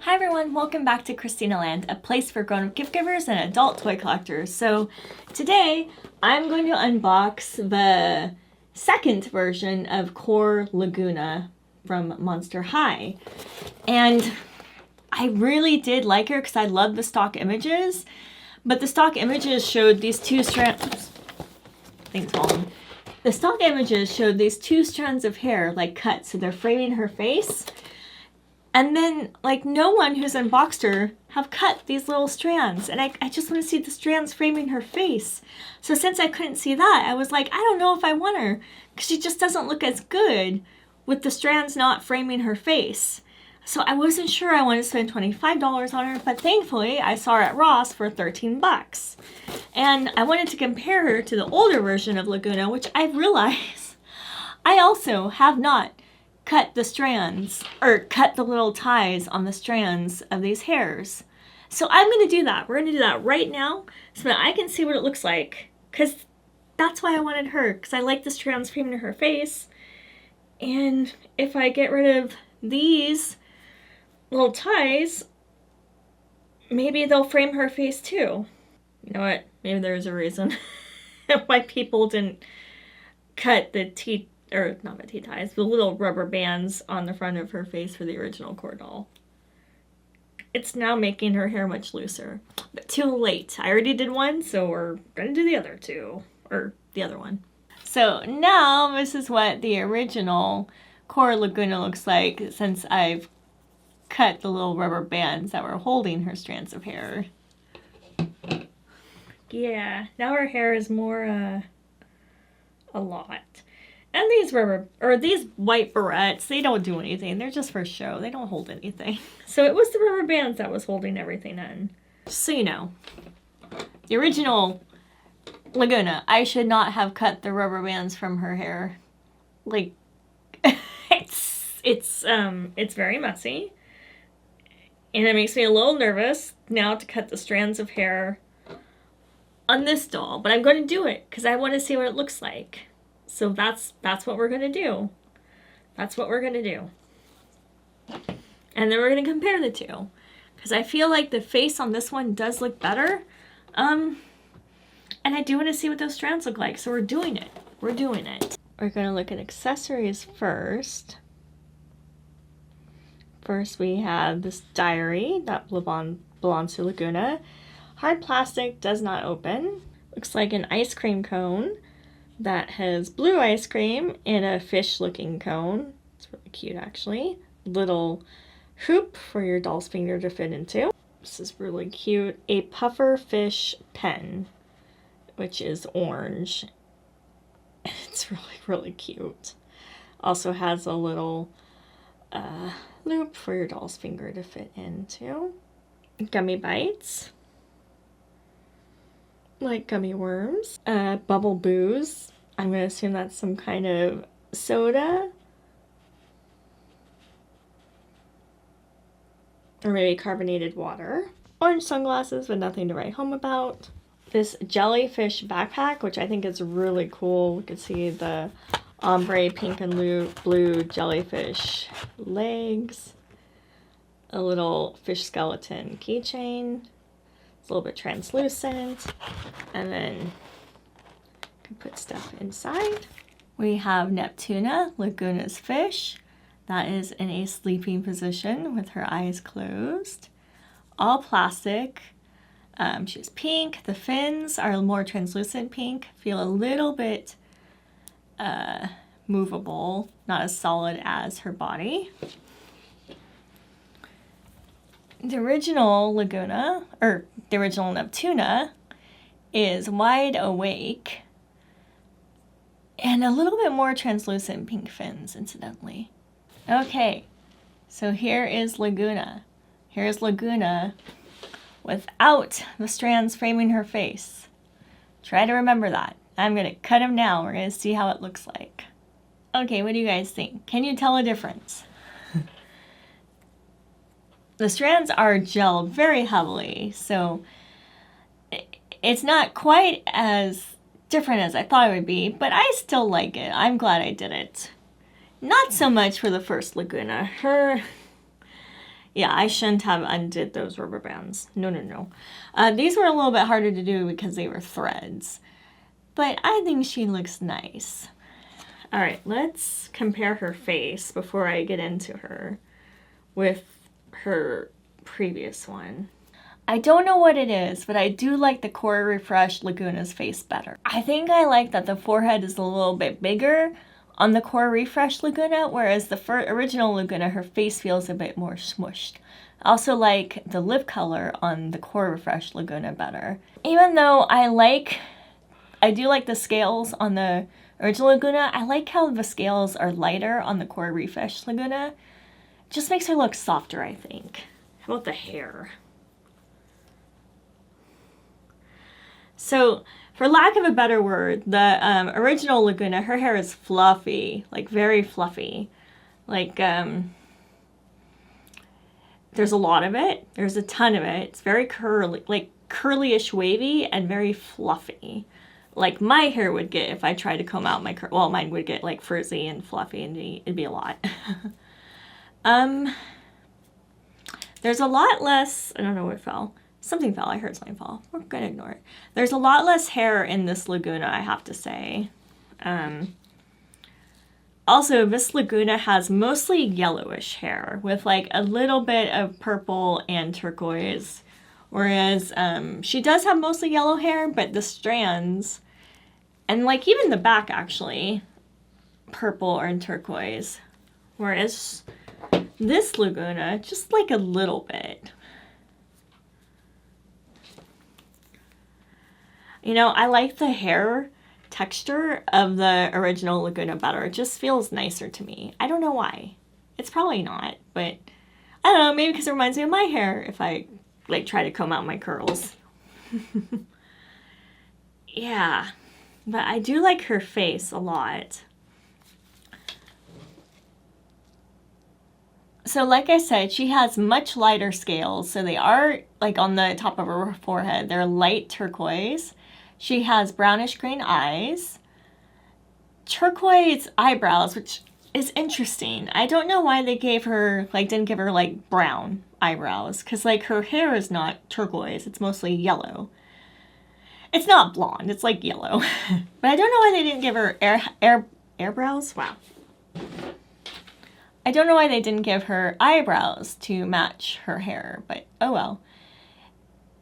Hi everyone, welcome back to Christina Land, a place for grown-up gift givers and adult toy collectors. So today I'm going to unbox the second version of Core Lagoona from Monster High. And I really did like her because I love the stock images, but the stock images showed these two strands. Things falling. The stock images showed these two strands of hair like cut, so they're framing her face. And then, like, no one who's unboxed her have cut these little strands. And I just want to see the strands framing her face. So since I couldn't see that, I was like, I don't know if I want her. Because she just doesn't look as good with the strands not framing her face. So I wasn't sure I wanted to spend $25 on her. But thankfully, I saw her at Ross for 13 bucks. And I wanted to compare her to the older version of Lagoona, which I realized I also have not cut the strands, or cut the little ties on the strands of these hairs. So I'm going to do that. We're going to do that right now so that I can see what it looks like. Because that's why I wanted her. Because I like the strands framing her face. And if I get rid of these little ties, maybe they'll frame her face too. You know what? Maybe there's a reason why people didn't cut the teeth, or not the ties, the little rubber bands on the front of her face for the original Core doll. It's now making her hair much looser. But too late. I already did one, so we're gonna do the other two. Or the other one. So now this is what the original Core Lagoona looks like since I've cut the little rubber bands that were holding her strands of hair. Yeah, now her hair is more, a lot. And these white barrettes, they don't do anything. They're just for show. They don't hold anything. So it was the rubber bands that was holding everything in. So you know, the original Lagoona, I should not have cut the rubber bands from her hair. Like, it's very messy. And it makes me a little nervous now to cut the strands of hair on this doll. But I'm going to do it because I want to see what it looks like. So that's what we're going to do. That's what we're going to do. And then we're going to compare the two. Because I feel like the face on this one does look better. And I do want to see what those strands look like. So we're doing it. We're doing it. We're going to look at accessories first. First we have this diary that belongs to Lagoona. Hard plastic, does not open. Looks like an ice cream cone that has blue ice cream in a fish-looking cone. It's really cute, actually. Little hoop for your doll's finger to fit into. This is really cute. A puffer fish pen, which is orange. It's really, really cute. Also has a little loop for your doll's finger to fit into. Gummy bites. Like gummy worms. Bubble booze. I'm going to assume that's some kind of soda. Or maybe carbonated water. Orange sunglasses with nothing to write home about. This jellyfish backpack, which I think is really cool. We can see the ombre pink and blue jellyfish legs. A little fish skeleton keychain. It's a little bit translucent, and then you can put stuff inside. We have Neptuna, Lagoona's fish, that is in a sleeping position with her eyes closed. All plastic. She's pink. The fins are more translucent pink, feel a little bit movable, not as solid as her body. The original Lagoona, or the original Neptuna, is wide awake and a little bit more translucent pink fins, incidentally. Okay, so here is Lagoona. Here's Lagoona without the strands framing her face. Try to remember that. I'm going to cut them now. We're going to see how it looks like. Okay, what do you guys think? Can you tell a difference? The strands are gelled very heavily, so it's not quite as different as I thought it would be, but I still like it. I'm glad I did it. Not so much for the first Lagoona. Yeah, I shouldn't have undid those rubber bands. No, no, no. These were a little bit harder to do because they were threads. But I think she looks nice. All right, let's compare her face before I get into her with her previous one. I don't know what it is, but I do like the Core Refresh Lagoona's face better. I think I like that the forehead is a little bit bigger on the Core Refresh Lagoona, whereas the original Lagoona, her face feels a bit more smushed. I also like the lip color on the Core Refresh Lagoona better. Even though I do like the scales on the original Lagoona, I like how the scales are lighter on the Core Refresh Lagoona. It just makes her look softer, I think. How about the hair? So, for lack of a better word, the original Lagoona, her hair is fluffy, like very fluffy. Like, there's a lot of it. There's a ton of it. It's very curly, like curly-ish wavy and very fluffy. Like my hair would get if I tried to comb out my curl. Well, mine would get like frizzy and fluffy and it'd be a lot. There's a lot less, I don't know what fell. Something fell. I heard something fall. We're going to ignore it. There's a lot less hair in this Lagoona, I have to say. Also, this Lagoona has mostly yellowish hair with like a little bit of purple and turquoise. Whereas she does have mostly yellow hair, but the strands, and like even the back actually, purple or turquoise. Whereas this Lagoona, just like a little bit. You know, I like the hair texture of the original Lagoona better. It just feels nicer to me. I don't know why. It's probably not, but I don't know, maybe because it reminds me of my hair if I like try to comb out my curls. Yeah, but I do like her face a lot. So like I said, she has much lighter scales. So they are like on the top of her forehead. They're light turquoise. She has brownish green eyes, turquoise eyebrows, which is interesting. I don't know why they gave her, like, didn't give her, like, brown eyebrows. Because, like, her hair is not turquoise. It's mostly yellow. It's not blonde. It's, like, yellow. But I don't know why they didn't give her airbrows. Wow. I don't know why they didn't give her eyebrows to match her hair. But, oh well.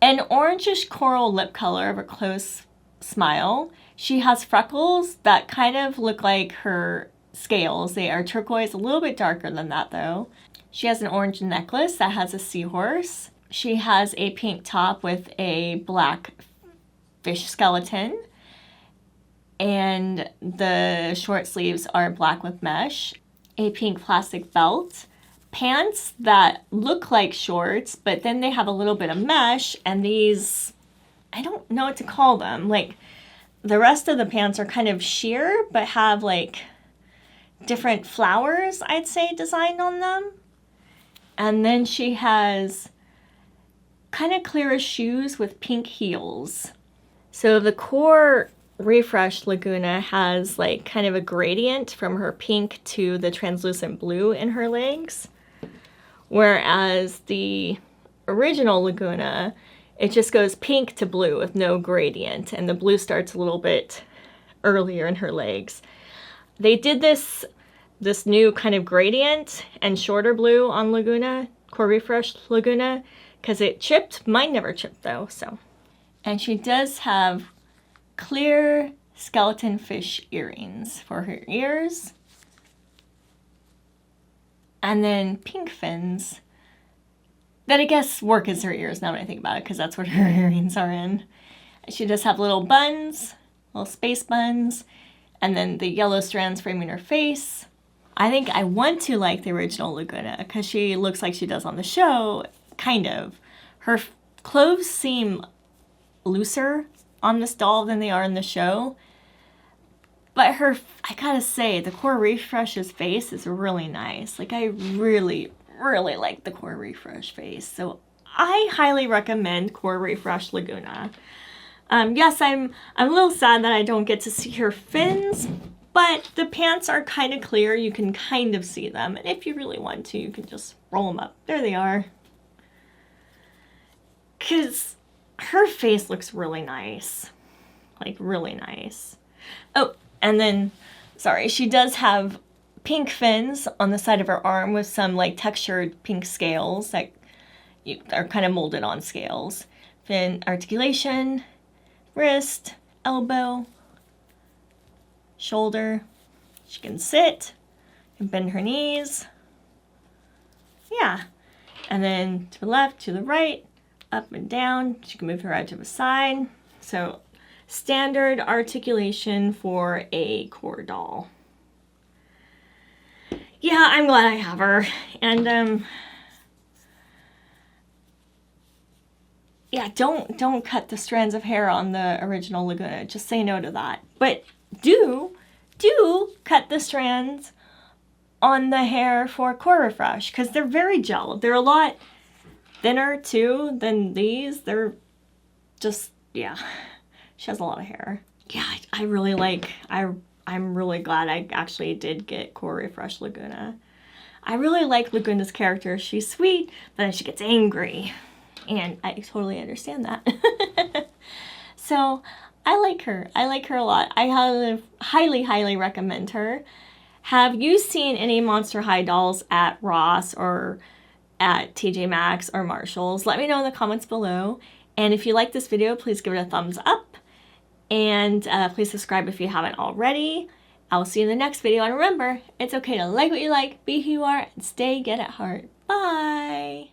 An orangish coral lip color of a close smile. She has freckles that kind of look like her scales. They are turquoise, a little bit darker than that though. She has an orange necklace that has a seahorse. She has a pink top with a black fish skeleton. And the short sleeves are black with mesh. A pink plastic belt. Pants that look like shorts, but then they have a little bit of mesh, and these, I don't know what to call them. Like, the rest of the pants are kind of sheer, but have, like, different flowers, I'd say, designed on them. And then she has kind of clearish shoes with pink heels. So the Core Refresh Lagoona has, like, kind of a gradient from her pink to the translucent blue in her legs. Whereas the original Lagoona, it just goes pink to blue with no gradient, and the blue starts a little bit earlier in her legs. They did this new kind of gradient and shorter blue on Lagoona, Core Refresh Lagoona, because it chipped. Mine never chipped though, so. And she does have clear skeleton fish earrings for her ears. And then pink fins that I guess work as her ears now when I think about it, because that's what her earrings are in. She does have little buns, little space buns, and then the yellow strands framing her face. I think I want to like the original Lagoona because she looks like she does on the show, kind of. Her clothes seem looser on this doll than they are in the show. But her, I gotta say, the Core Refresh's face is really nice. Like, I really, really like the Core Refresh face. So I highly recommend Core Refresh Lagoona. Yes, I'm a little sad that I don't get to see her fins, But the pants are kind of clear. You can kind of see them. And if you really want to, you can just roll them up. There they are. Because her face looks really nice. Like, really nice. Oh, and then, sorry, she does have pink fins on the side of her arm with some, like, textured pink scales that are kind of molded on scales. Fin articulation, wrist, elbow, shoulder. She can sit and bend her knees. Yeah. And then to the left, to the right, up and down. She can move her head to the side. So standard articulation for a core doll. Yeah, I'm glad I have her. And yeah, don't cut the strands of hair on the original Lagoona. Just say no to that. But do cut the strands on the hair for Core Refresh, because they're very gel. They're a lot thinner too than these. They're just, yeah, she has a lot of hair. Yeah, I really like, I'm really glad I actually did get Core Refresh Lagoona. I really like Lagoona's character. She's sweet, but then she gets angry. And I totally understand that. So I like her. I like her a lot. I highly recommend her. Have you seen any Monster High dolls at Ross or at TJ Maxx or Marshall's? Let me know in the comments below. And if you like this video, please give it a thumbs up. And please subscribe if you haven't already. I'll see you in the next video. And remember, it's okay to like what you like, be who you are, and stay good at heart. Bye!